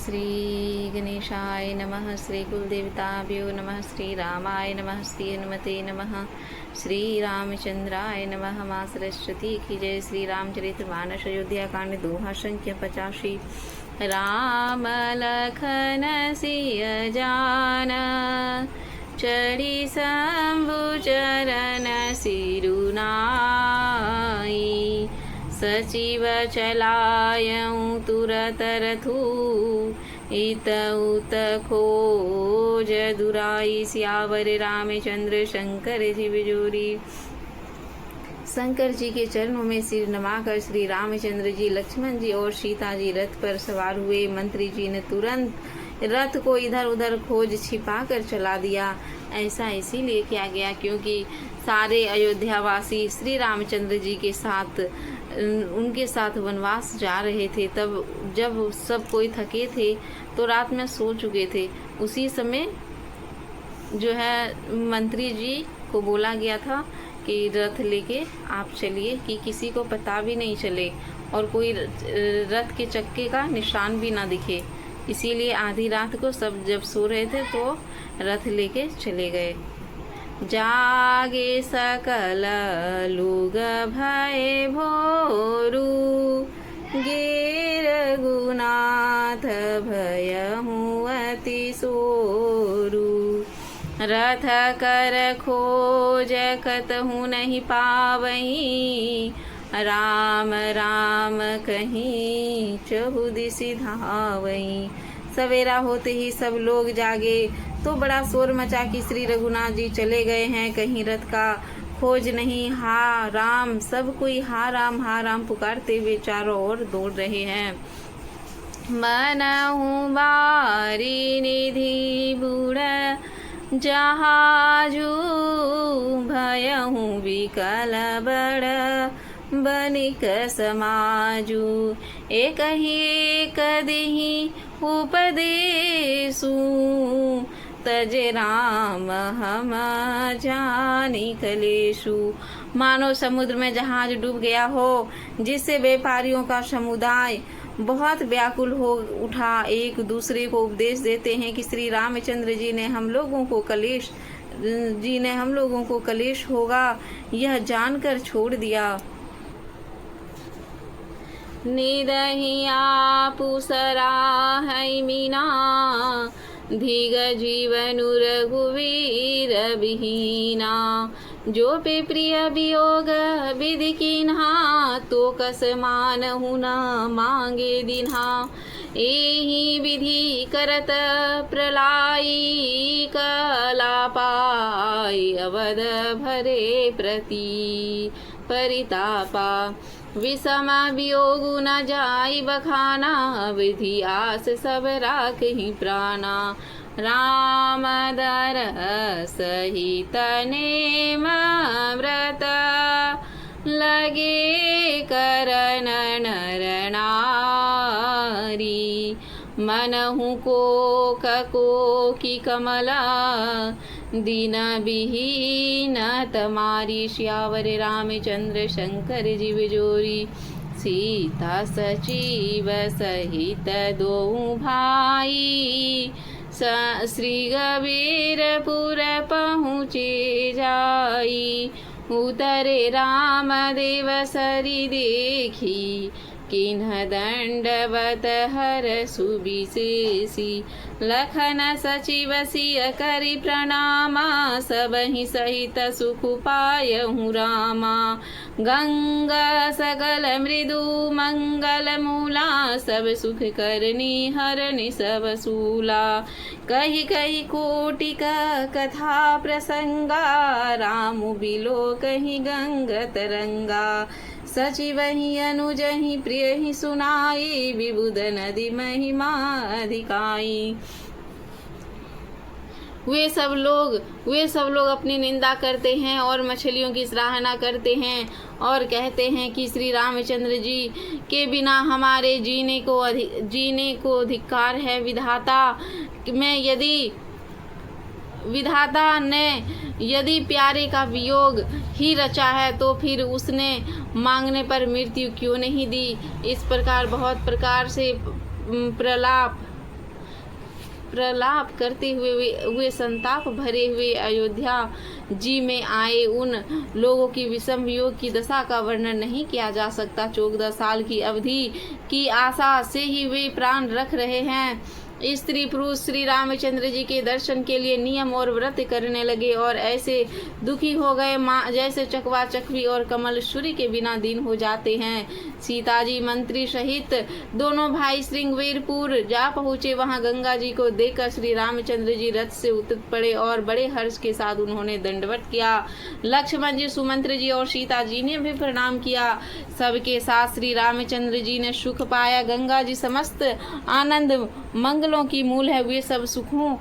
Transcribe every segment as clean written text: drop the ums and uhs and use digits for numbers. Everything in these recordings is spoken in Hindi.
श्री गणेशाय नमः। श्री कुलदेवताभ्यो नमः। श्री रामाय नमः। श्री हनुमते नमः। श्री रामचंद्राय नमः। माँ सरस्वती की जय। श्री रामचरितमानस अयोध्या कांड दोहा संख्या 85। राम लखन सिय जान चढ़ी शंभु चरण सिरुनाई सचिव चलायऊँ तुरत रथु इत उत खोज दुराई सियावर रामचंद्र शंकर जी बिजोरी। शंकर जी के चरणों में सिर नवाकर श्री रामचंद्र जी, लक्ष्मण जी और सीता जी रथ पर सवार हुए। मंत्री जी ने तुरंत रथ को इधर उधर खोज छिपा कर चला दिया। ऐसा इसीलिए किया गया क्योंकि सारे अयोध्यावासी श्री रामचंद्र जी के साथ उनके साथ वनवास जा रहे थे। तब जब सब कोई थके थे तो रात में सो चुके थे। उसी समय जो है मंत्री जी को बोला गया था कि रथ लेके आप चलिए, कि किसी को पता भी नहीं चले और कोई रथ के चक्के का निशान भी ना दिखे। इसीलिए आधी रात को सब जब सो रहे थे तो रथ लेके चले गए। जागे सकल लोग भय भोरू गिर गुनाथ भयहु अति सोरू रथ कर खोज कतहु नहीं पावहीं राम राम कहीं चहुदिसि धावहीं। सवेरा होते ही सब लोग जागे तो बड़ा शोर मचा कि श्री रघुनाथ जी चले गए हैं, कहीं रथ का खोज नहीं। हा राम, सब कोई हा राम पुकारते हुए चारों ओर दौड़ रहे हैं। मनहु बारी निधि बूढ़ जहाजू भयहु विकल बड़ बनिक समाजू एक दिही उपदेशु तजे राम हम जानी कलेशु। मानो समुद्र में जहाज डूब गया हो, जिससे व्यापारियों का समुदाय बहुत व्याकुल हो उठा। एक दूसरे को उपदेश देते हैं कि श्री रामचंद्र जी ने हम लोगों को कलेश होगा यह जानकर छोड़ दिया। निदहि आपु सराहै मीना धीग जीवनु रघुवीर बिहीना। जो पे प्रिय वियोग विधि कीन्हा तो कस मानहु न मांगे दिन्हा। एहि विधि करत प्रलाई कला पाई अवध भरे प्रति परितापा। विषम वियोग न जाई बखाना विधि आस सब राखहि प्राणा। राम दर सहित नेम व्रत लगे करन नर नारी। मनहु को की कमला दीन विहीन तमारी। श्यावर रामचंद्र शंकर जी बिजोरी। सीता सचिव सहित दो भाई श्री गबीरपुर पहुँचे जाई। उतरे राम देव सरी देखी किन्ह दंडवत हर सुविशेषी। लखन सचिव सिय करि प्रणामा सबहि सहित सुख पायहु रामा। गंगा सगल मृदु मंगल मूला सब सुख करनी हरनि सब सूला। कही कही कोटि कथा प्रसंगा राम बिलो कही गंग तरंगा। सचिवहि अनुजहि प्रियहि सुनाई विबुध नदी महिमा अधिकाई। वे सब लोग अपनी निंदा करते हैं और मछलियों की सराहना करते हैं और कहते हैं कि श्री रामचंद्र जी के बिना हमारे जीने को धिक्कार है। विधाता ने यदि प्यारे का वियोग ही रचा है तो फिर उसने मांगने पर मृत्यु क्यों नहीं दी। इस प्रकार बहुत प्रकार से प्रलाप प्रलाप करते हुए संताप भरे हुए अयोध्या जी में आए। उन लोगों की विषम वियोग की दशा का वर्णन नहीं किया जा सकता। 14 साल की अवधि की आशा से ही वे प्राण रख रहे हैं। स्त्री पुरुष श्री रामचंद्र जी के दर्शन के लिए नियम और व्रत करने लगे और ऐसे दुखी हो गए जैसे चकवा चकवी और कमलश्वरी के बिना दिन हो जाते हैं। सीता जी मंत्री सहित दोनों भाई श्रृंगवीरपुर जा पहुँचे। वहां गंगा जी को देखकर श्री रामचंद्र जी रथ से उतर पड़े और बड़े हर्ष के साथ उन्होंने दंडवत किया। लक्ष्मण जी, सुमंत्र जी और सीता जी ने भी प्रणाम किया। सबके साथ श्री रामचंद्र जी ने सुख पाया। गंगा जी समस्त आनंद मंगलों की मूल है। वे सब सुखों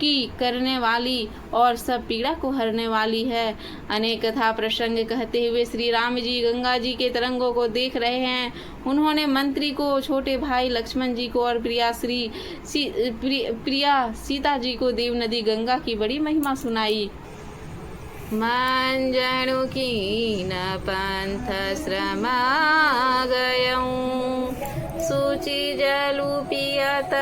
की करने वाली और सब पीड़ा को हरने वाली है। अनेक कथा प्रसंग कहते हुए श्री राम जी गंगा जी के तरंगों को देख रहे हैं। उन्होंने मंत्री को, छोटे भाई लक्ष्मण जी को और प्रिया सीता जी को देव नदी गंगा की बड़ी महिमा सुनाई। मंजणु कीन पंथ श्रमा गयऊँ, सूचि जलु पियत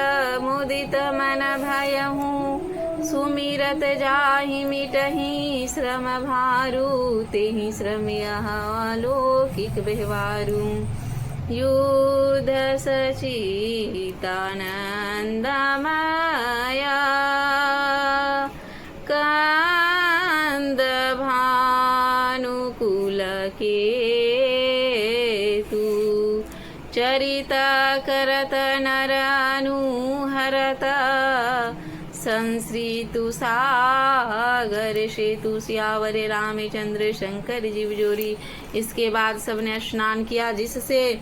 मुदित मन भयहूँ, सुमिरत जाहि मिटहि श्रम भारू, तेहि श्रम यह अलौकिक व्यवहारू। युद्ध सचितानंद माया, कंद भानुकुल केतु, चरिता करत नर अनुहरत, संश्रितु सागर सेतु। सियावर रामचंद्र शंकर जीव जोरी। इसके बाद सबने स्नान किया, जिससे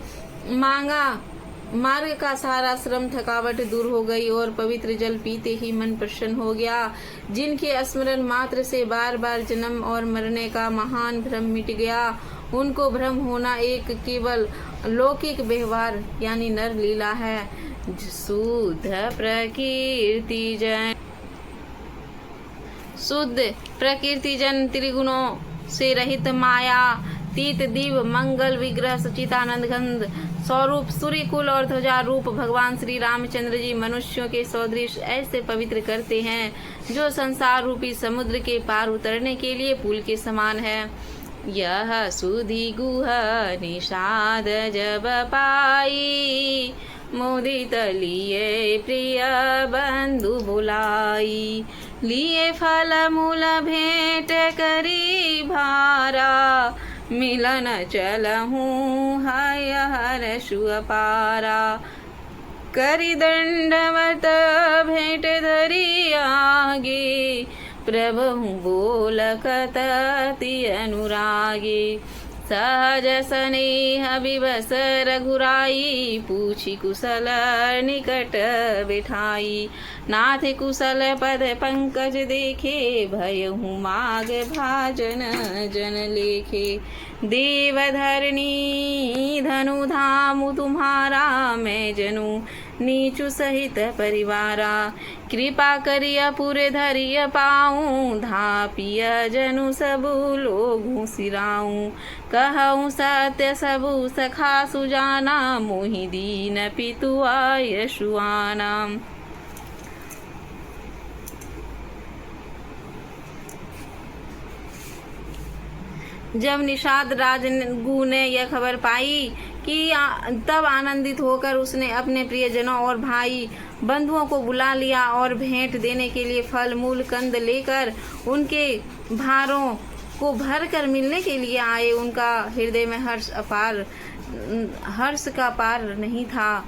मार्ग का सारा श्रम थकावट दूर हो गई और पवित्र जल पीते ही मन प्रसन्न हो गया। जिनके स्मरण मात्र से बार बार जन्म और मरने का महान भ्रम मिट गया, उनको भ्रम होना एक केवल लौकिक व्यवहार यानी नर लीला है। शुद्ध प्रकृति जन त्रिगुणों से रहित माया तीत दिव मंगल विग्रह सचितानंद घंद स्वरूप सूर्यकुल और ध्वजा रूप भगवान श्री रामचंद्र जी मनुष्यों के सदृश ऐसे पवित्र करते हैं, जो संसार रूपी समुद्र के पार उतरने के लिए पुल के समान है। यह सुधि गुह निषाद जब पाई, मुदित लिए प्रिय बंधु बुलाई, लिए फल मूल भेंट करी भारा, मिलन चलहूँ हय हर्षु अपारा, करी दंडवत भेंट धरी आगे, प्रभु बोलकत अति अनुरागे, सहज स्नेह विवश रघुराई, पूछी कुशल निकट बिठाई, नाथ कुशल पद पंकज देखे, भयहु माग भाजन जन लेखे, देवधरणी धनु धामु तुम्हारा, मैं जनु नीचु सहित परिवारा, कृपा करिय पुरे धरिय पाऊँ, धापिय जनु सबु लोगु सिराऊँ, कहूँ सत्य सबु सखा सुजाना, मोहि दीन पितु आयशुआना। जब निषाद राजगु ने यह खबर पाई कि तब आनंदित होकर उसने अपने प्रियजनों और भाई बंधुओं को बुला लिया और भेंट देने के लिए फल मूल कंद लेकर उनके भारों को भर कर मिलने के लिए आए। उनका हृदय में हर्ष का पार नहीं था,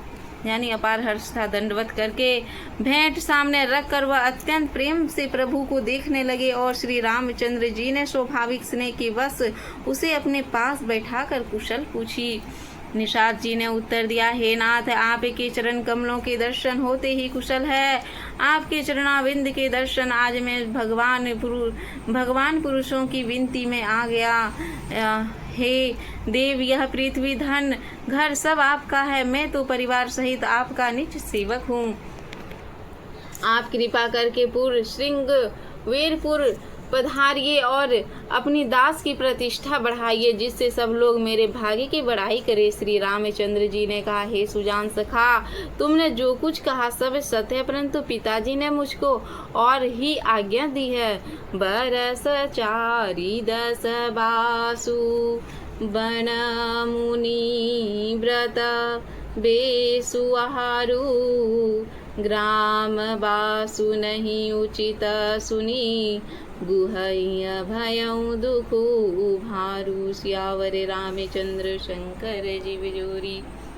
यानी अपार हर्ष था। दंडवत करके भेंट सामने रखकर वह अत्यंत प्रेम से प्रभु को देखने लगे और श्री रामचंद्र जी ने स्वाभाविक स्नेह के वश उसे अपने पास बैठाकर कुशल पूछी। निषाद जी ने उत्तर दिया, हे नाथ, आपके चरण कमलों के दर्शन होते ही कुशल है। आपके चरणाविंद के दर्शन आज मैं भगवान पुरुषों की विनती में आ गया। हे देव, यह पृथ्वी धन घर सब आपका है, मैं तो परिवार सहित आपका निज सेवक हूँ। आप कृपा करके पूर्व श्रृंगवीरपुर पधारिए और अपनी दास की प्रतिष्ठा बढ़ाइए, जिससे सब लोग मेरे भाग्य की बड़ाई करे। श्री रामचंद्र जी ने कहा, हे सुजान सखा, तुमने जो कुछ कहा सब सत्य है, परंतु पिताजी ने मुझको और ही आज्ञा दी है। बरस चारि दस बासु बन मुनि व्रत बेसु आहारु, ग्राम बासु नहीं उचित सुनी, गुहैया भयउ दुखु भारू। सियावर रामचंद्र शंकर जी बिजोरी।